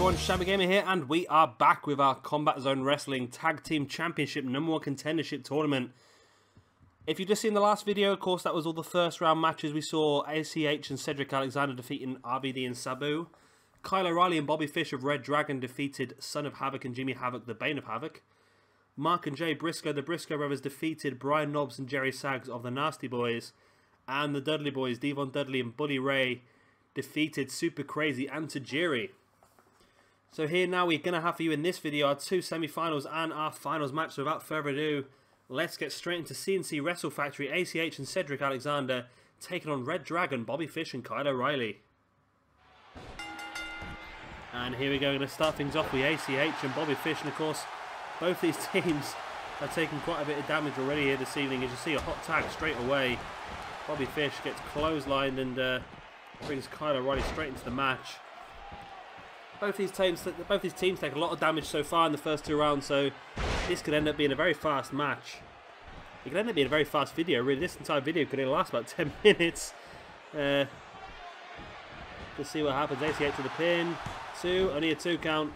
everyone, Shabby Gamer here, and we are back with our Combat Zone Wrestling Tag Team Championship #1 Contendership Tournament. If you've just seen the last video, of course, that was all the first round matches. We saw ACH and Cedric Alexander defeating RVD and Sabu. Kyle O'Reilly and Bobby Fish of reDragon defeated Son of Havoc and Jimmy Havoc, the Bane of Havoc. Mark and Jay Briscoe, the Briscoe brothers, defeated Brian Knobbs and Gerry Saggs of the Nasty Boys. And the Dudley Boys, Devon Dudley and Bully Ray, defeated Super Crazy and Tajiri. So here now we're going to have for you in this video our two semi-finals and our finals match. So without further ado, let's get straight into CNC Wrestlefactory. ACH and Cedric Alexander taking on reDragon, Bobby Fish and Kyle O'Reilly. And here we go, going to start things off with ACH and Bobby Fish. And of course, both these teams are taking quite a bit of damage already here this evening. As you see, a hot tag straight away. Bobby Fish gets clotheslined and brings Kyle O'Reilly straight into the match. Both these teams take a lot of damage so far in the first two rounds, so this could end up being a very fast match. It could end up being a very fast video, really. This entire video could only last about 10 minutes. Let's see what happens. ACH to the pin. Only a 2 count.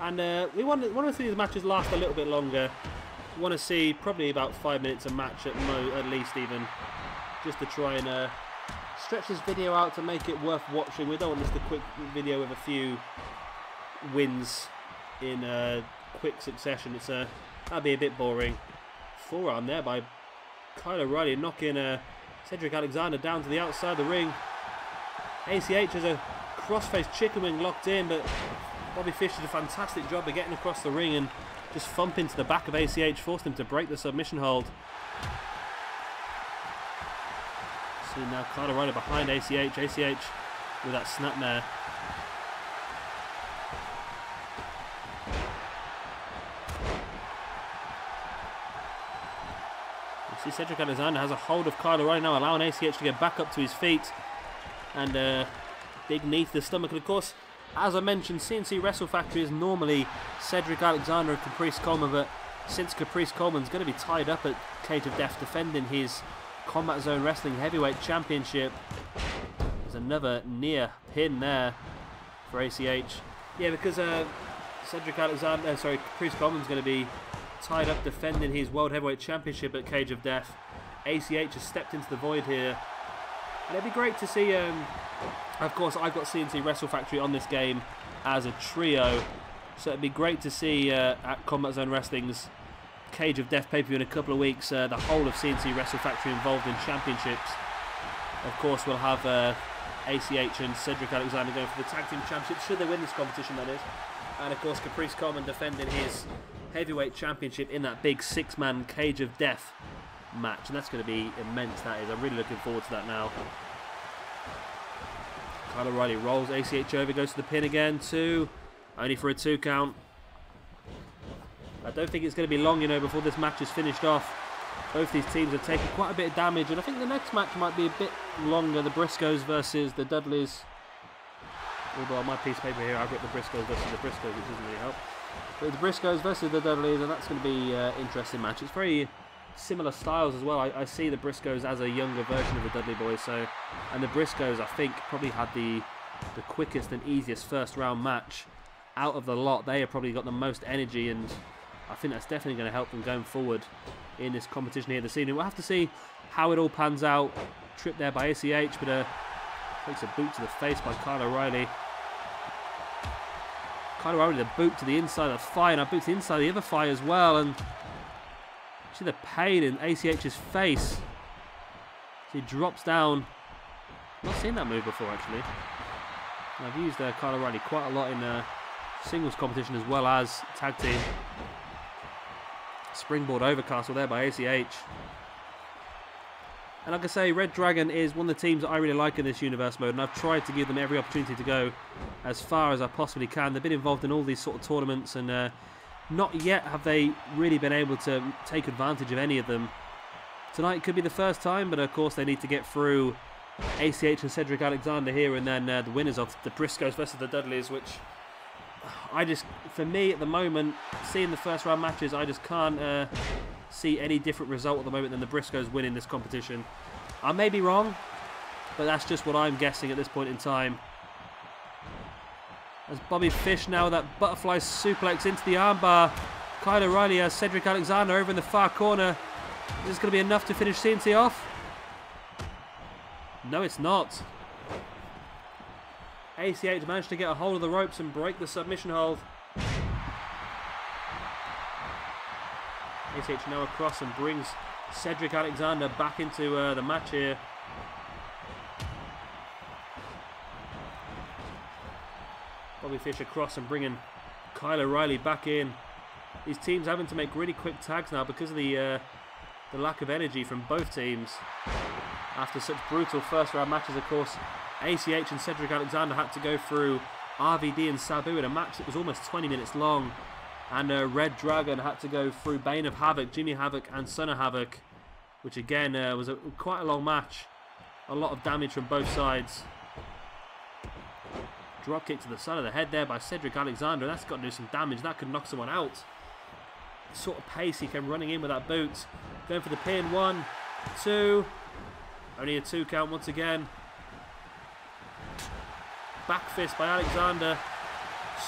And we want to see these matches last a little bit longer. We want to see probably about 5 minutes a match at least, even. Just to try and stretch this video out to make it worth watching. We don't want just a quick video with a few wins in quick succession. That'd be a bit boring. Forearm there by Kyle O'Reilly, knocking Cedric Alexander down to the outside of the ring. ACH has a crossface chicken wing locked in, but Bobby Fish did a fantastic job of getting across the ring and just thumping to the back of ACH, forced him to break the submission hold. See now Kyle O'Reilly behind ACH with that snapmare. You see Cedric Alexander has a hold of Kyle O'Reilly now, allowing ACH to get back up to his feet. And big knee to the stomach. And of course, as I mentioned, CNC Wrestlefactory is normally Cedric Alexander and Caprice Coleman, but since Caprice Coleman's going to be tied up at Cage of Death defending his Combat Zone Wrestling Heavyweight Championship, there's another near pin there for ACH. Yeah, because Caprice Coleman's going to be tied up defending his World Heavyweight Championship at Cage of Death. ACH has stepped into the void here. And it'd be great to see, of course, I've got CNC Wrestlefactory on this game as a trio. So it'd be great to see at Combat Zone Wrestling's Cage of Death pay-per-view in a couple of weeks, the whole of CNC Wrestlefactory involved in championships. Of course, we'll have ACH and Cedric Alexander going for the Tag Team Championship, should they win this competition, that is. And of course, Caprice Coleman defending his Heavyweight Championship in that big 6-man Cage of Death match. And that's going to be immense, that is. I'm really looking forward to that now. Kyle O'Reilly rolls ACH over, goes to the pin again, 2. Only for a 2 count. I don't think it's going to be long, before this match is finished off. Both these teams have taken quite a bit of damage, and I think the next match might be a bit longer. The Briscoes versus the Dudleys. Although on my piece of paper here, I've got the Briscoes versus the Briscoes, which doesn't really help. But the Briscoes versus the Dudleys, and that's going to be an interesting match. It's very similar styles as well. I see the Briscoes as a younger version of the Dudley Boys. And the Briscoes, I think, probably had the quickest and easiest first round match out of the lot. They have probably got the most energy, and I think that's definitely going to help them going forward in this competition here this evening. We'll have to see how it all pans out. Trip there by ACH, but takes a boot to the face by Kyle O'Reilly. Kyle O'Reilly, the boot to the inside of the thigh, and a boot to the inside of the other thigh as well. And see the pain in ACH's face. So he drops down. Not seen that move before, actually. And I've used Kyle O'Reilly quite a lot in singles competition as well as tag team. Springboard overcastle there by ACH. And like I say, reDragon is one of the teams that I really like in this universe mode, and I've tried to give them every opportunity to go as far as I possibly can. They've been involved in all these sort of tournaments, and not yet have they really been able to take advantage of any of them. Tonight could be the first time, but of course they need to get through ACH and Cedric Alexander here, and then the winners of the Briscoes versus the Dudleys, which for me at the moment, seeing the first round matches, I just can't see any different result at the moment than the Briscoes winning this competition. I may be wrong, but that's just what I'm guessing at this point in time. As Bobby Fish now, that butterfly suplex into the armbar. Kyle O'Reilly has Cedric Alexander over in the far corner. Is this going to be enough to finish CNC off? No, it's not. ACH managed to get a hold of the ropes and break the submission hold. ACH now across and brings Cedric Alexander back into the match here. Bobby Fish across and bringing Kyle O'Reilly back in. These teams having to make really quick tags now because of the lack of energy from both teams. After such brutal first round matches, of course, ACH and Cedric Alexander had to go through RVD and Sabu in a match that was almost 20 minutes long. And reDragon had to go through Bane of Havoc, Jimmy Havoc and Son of Havoc, which again was quite a long match. A lot of damage from both sides. Drop kick to the side of the head there by Cedric Alexander. That's got to do some damage. That could knock someone out. The sort of pace he came running in with that boot. Going for the pin. 1, 2. Only a 2 count once again. Back fist by Alexander.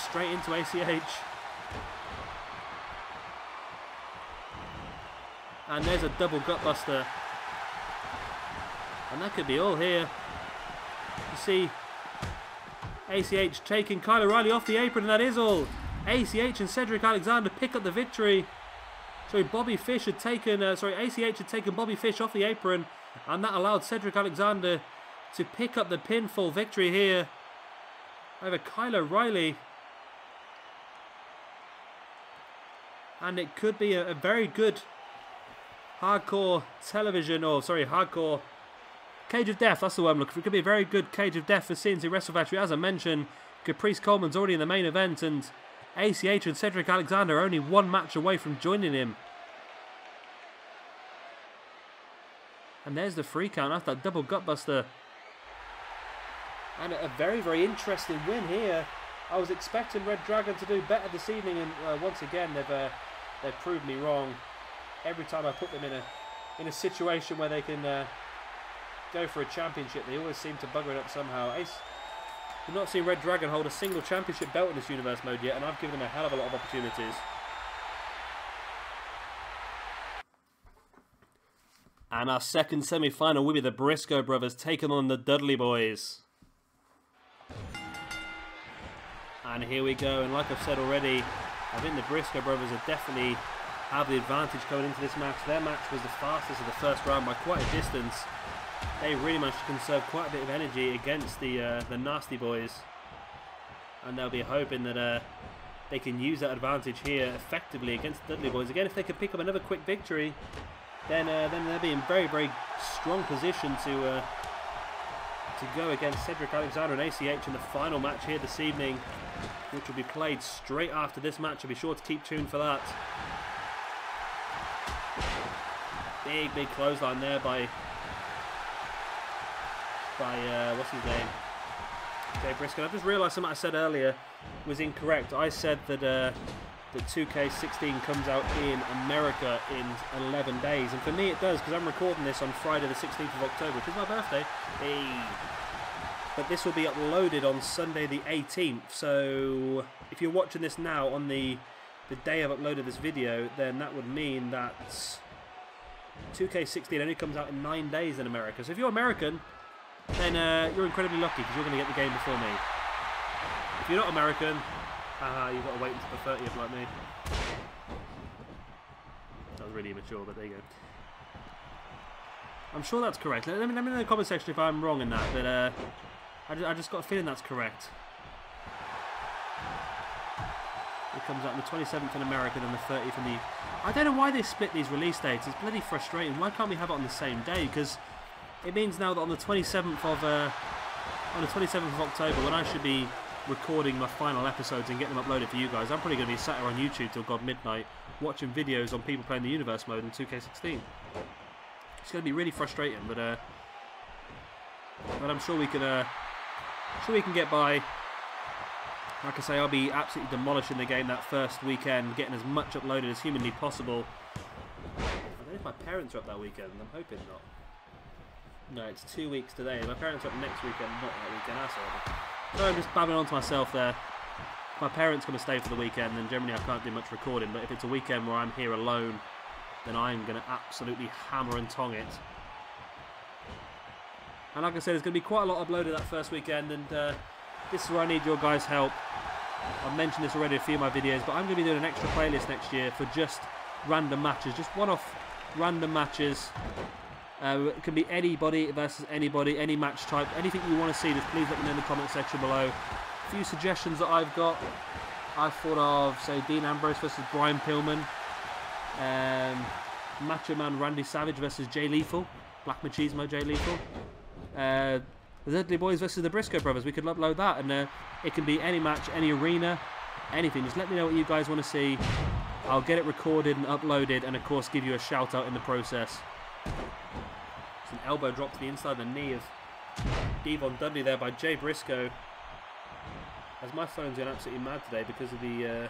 Straight into ACH. And there's a double gutbuster. And that could be all here. You see ACH taking Kyle O'Reilly off the apron, and that is all. ACH and Cedric Alexander pick up the victory. Sorry, Bobby Fish had taken, ACH had taken Bobby Fish off the apron, and that allowed Cedric Alexander to pick up the pinfall victory here over Kyle O'Reilly. And it could be a very good hardcore television, hardcore Cage of Death, that's the word I'm looking for. It could be a very good Cage of Death for CNC Wrestlefactory. As I mentioned, Caprice Coleman's already in the main event, and ACH and Cedric Alexander are only one match away from joining him. And there's the 3 count after that double gutbuster. And a very, very interesting win here. I was expecting reDragon to do better this evening, and once again they've proved me wrong. Every time I put them in a situation where they can go for a championship, they always seem to bugger it up somehow. We've not seen reDragon hold a single championship belt in this universe mode yet, and I've given them a hell of a lot of opportunities. And our second semi-final will be the Briscoe brothers taking on the Dudley boys. And here we go, and like I've said already, I think the Briscoe brothers are definitely have the advantage going into this match. Their match was the fastest of the first round by quite a distance. They really managed to conserve quite a bit of energy against the Nasty Boys, and they'll be hoping that they can use that advantage here effectively against the Dudley Boys. Again, if they could pick up another quick victory, then they'll be in very, very strong position to go against Cedric Alexander and ACH in the final match here this evening, which will be played straight after this match. So be sure to keep tuned for that. Big, big clothesline there by what's his name? Jay Briscoe. I've just realised something I said earlier was incorrect. I said that the 2K15 comes out in America in 11 days, and for me it does, because I'm recording this on Friday the 16th of October, which is my birthday. Hey. But this will be uploaded on Sunday the 18th, so if you're watching this now on the day I've uploaded this video, then that would mean that 2K16 only comes out in 9 days in America. So if you're American, then you're incredibly lucky, because you're going to get the game before me. If you're not American, you've got to wait until the 30th like me. That was really immature, but there you go. I'm sure that's correct. Let me know in the comment section if I'm wrong in that, but I just got a feeling that's correct. It comes out on the 27th in America and the 30th in the... I don't know why they split these release dates. It's bloody frustrating. Why can't we have it on the same day? Because it means now that on the 27th of October, when I should be recording my final episodes and getting them uploaded for you guys, I'm probably going to be sat here on YouTube till God midnight watching videos on people playing the Universe mode in 2K16. It's going to be really frustrating, but I'm sure we can get by. Like I say, I'll be absolutely demolishing the game that first weekend, getting as much uploaded as humanly possible. I don't know if my parents are up that weekend. I'm hoping not. No, it's 2 weeks today. My parents are up next weekend, not that weekend. That's all. So I'm just babbling on to myself there. If my parents going to stay for the weekend, then generally I can't do much recording. But if it's a weekend where I'm here alone, then I'm going to absolutely hammer and tong it. And like I said, there's going to be quite a lot uploaded that first weekend, and this is where I need your guys' help. I've mentioned this already in a few of my videos, but I'm going to be doing an extra playlist next year for just random matches, just one-off random matches. It can be anybody versus anybody, any match type, anything you want to see, just please let me know in the comment section below. A few suggestions that I've got. I've thought of, say, Dean Ambrose versus Brian Pillman, Macho Man Randy Savage versus Jay Lethal, Black Machismo Jay Lethal, the Dudley Boys versus the Briscoe brothers. We could upload that, and it can be any match, any arena, anything. Just let me know what you guys want to see. I'll get it recorded and uploaded, and of course give you a shout out in the process. It's an elbow drop to the inside of the knee of Devon Dudley there by Jay Briscoe. As my phone's going absolutely mad today because of the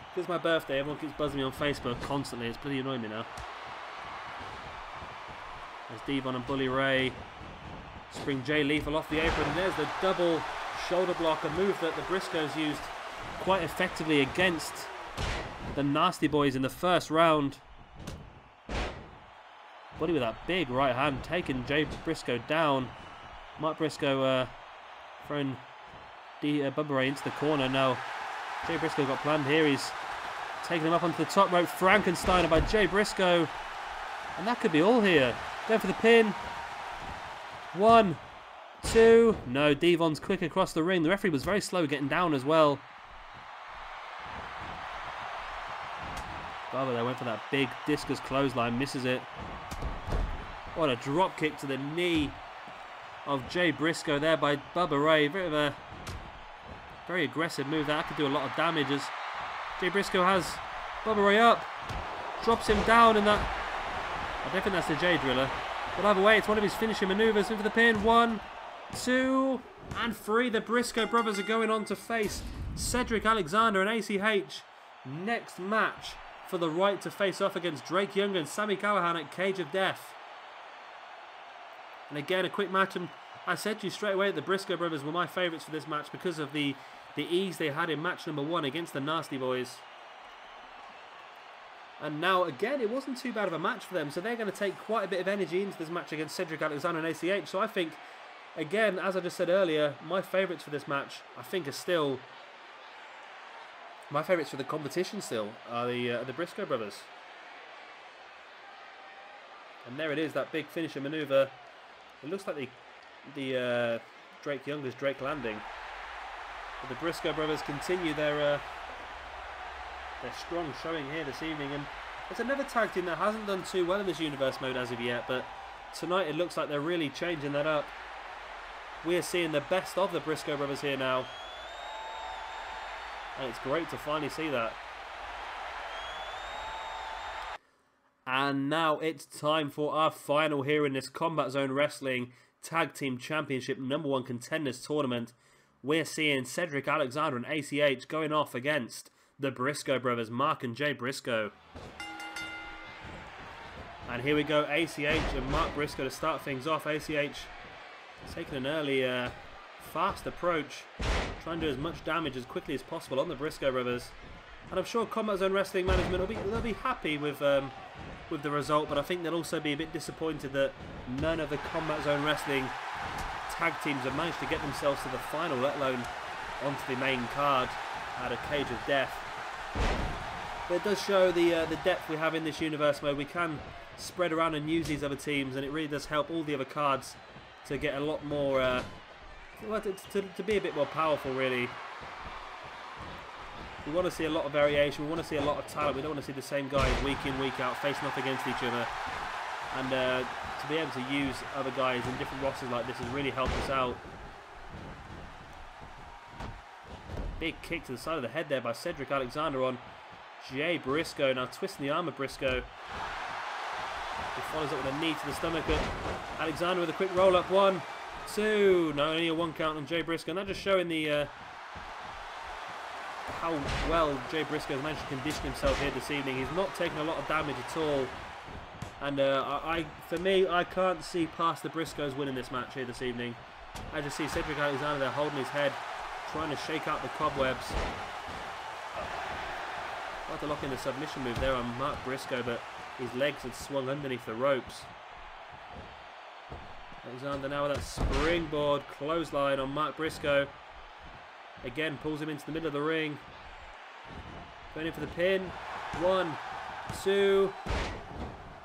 because it's my birthday, everyone keeps buzzing me on Facebook constantly. It's pretty annoying me now. There's Devon and Bully Ray spring Jay Lethal off the apron, and there's the double shoulder block, a move that the Briscoes used quite effectively against the Nasty Boys in the first round. Bully with that big right hand taking Jay Briscoe down. Mark Briscoe throwing Bubba Ray into the corner. Now Jay Briscoe got planned here. He's taking him up onto the top rope. Frankensteiner by Jay Briscoe. And that could be all here. Going for the pin. 1, 2. No, Devon's quick across the ring. The referee was very slow getting down as well. Bubba there went for that big discus clothesline. Misses it. What a drop kick to the knee of Jay Briscoe there by Bubba Ray. Bit of a very aggressive move that could do a lot of damage as Jay Briscoe has Bubba Ray up. Drops him down in that. I don't think that's the Jay Driller. But either way, it's one of his finishing maneuvers. In for the pin. 1, 2, and 3. The Briscoe brothers are going on to face Cedric Alexander and ACH. Next match for the right to face off against Drake Younger and Sami Callihan at Cage of Death. And again, a quick match, and I said to you straight away that the Briscoe brothers were my favourites for this match because of the ease they had in match number 1 against the Nasty Boys. And now, again, it wasn't too bad of a match for them, so they're going to take quite a bit of energy into this match against Cedric Alexander and ACH. So I think, again, as I just said earlier, my favourites for this match, I think, are still... My favourites for the competition still are the Briscoe brothers. And there it is, that big finisher manoeuvre. It looks like the Drake Younger's Drake Landing. But the Briscoe brothers continue their strong showing here this evening, and it's another tag team that hasn't done too well in this universe mode as of yet, but tonight it looks like they're really changing that up. We're seeing the best of the Briscoe brothers here now, and it's great to finally see that. And now it's time for our final here in this Combat Zone Wrestling Tag Team Championship #1 Contenders Tournament. We're seeing Cedric Alexander and ACH going off against the Briscoe brothers, Mark and Jay Briscoe. And here we go, ACH and Mark Briscoe to start things off. ACH taking an early, fast approach, trying to do as much damage as quickly as possible on the Briscoe brothers. And I'm sure Combat Zone Wrestling management they'll be happy with the result, but I think they'll also be a bit disappointed that none of the Combat Zone Wrestling tag teams have managed to get themselves to the final, let alone onto the main card at a Cage of Death. But it does show the depth we have in this universe mode. We can spread around and use these other teams, and it really does help all the other cards to get a lot more, to be a bit more powerful, really. We want to see a lot of variation, we want to see a lot of talent, we don't want to see the same guys week in, week out facing off against each other. And to be able to use other guys in different rosters like this has really helped us out. Big kick to the side of the head there by Cedric Alexander on Jay Briscoe. Now twisting the arm of Briscoe. He follows up with a knee to the stomach. Alexander with a quick roll up. 1, 2. No, only a 1 count on Jay Briscoe. And that just showing the how well Jay Briscoe has managed to condition himself here this evening. He's not taking a lot of damage at all. And for me, I can't see past the Briscoes winning this match here this evening. I just see Cedric Alexander there holding his head, trying to shake out the cobwebs. Tried to lock in the submission move there on Mark Briscoe, but his legs had swung underneath the ropes. Alexander now with that springboard clothesline on Mark Briscoe. Again, pulls him into the middle of the ring. Going in for the pin. 1, 2.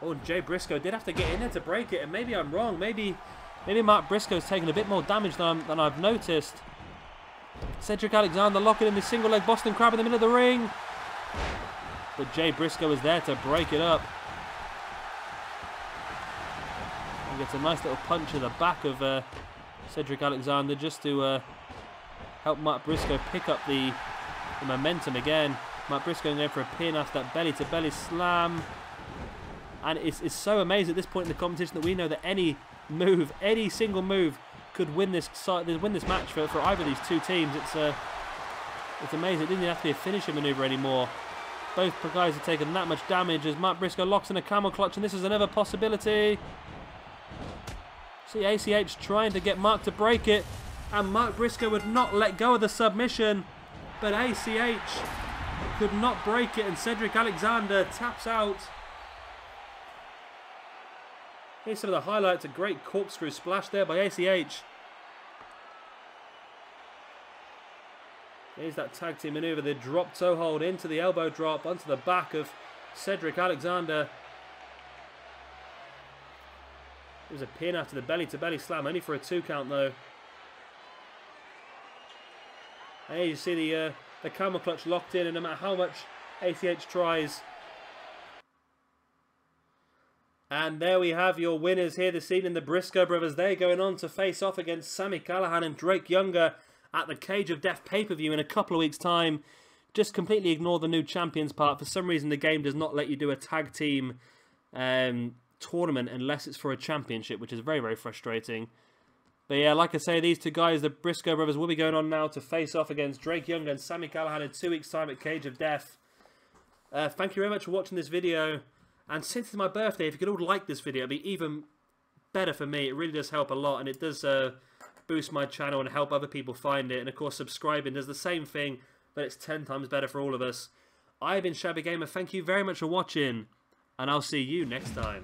Oh, and Jay Briscoe did have to get in there to break it, and maybe I'm wrong. Maybe Mark Briscoe's taken a bit more damage than I've noticed. Cedric Alexander locking in the single leg Boston Crab in the middle of the ring. But Jay Briscoe is there to break it up. He gets a nice little punch in the back of Cedric Alexander just to help Mark Briscoe pick up the momentum again. Mark Briscoe going for a pin after that belly-to-belly slam. And it's so amazing at this point in the competition that we know that any single move could win this match for either of these two teams. It's amazing. It didn't even have to be a finishing maneuver anymore. Both guys have taken that much damage as Mark Briscoe locks in a camel clutch, and this is another possibility. See ACH trying to get Mark to break it, and Mark Briscoe would not let go of the submission, but ACH could not break it, and Cedric Alexander taps out. Here's some of the highlights. A great corkscrew splash there by ACH. Here's that tag team maneuver, the drop toe hold into the elbow drop onto the back of Cedric Alexander. It was a pin after the belly-to-belly slam, only for a 2 count though. And here you see the camel clutch locked in, and no matter how much ACH tries. And there we have your winners here this evening, the Briscoe brothers. They're going on to face off against Sami Callihan and Drake Younger at the Cage of Death pay-per-view in a couple of weeks' time. Just completely ignore the new champions part. For some reason, the game does not let you do a tag team tournament unless it's for a championship, which is very, very frustrating. But yeah, like I say, these two guys, the Briscoe brothers, will be going on now to face off against Drake Younger and Sami Callihan in 2 weeks' time at Cage of Death. Thank you very much for watching this video. And since it's my birthday, if you could all like this video, it'd be even better for me. It really does help a lot, and it does boost my channel and help other people find it. And of course, subscribing does the same thing, but it's 10 times better for all of us. I've been Shabby Gamer. Thank you very much for watching, and I'll see you next time.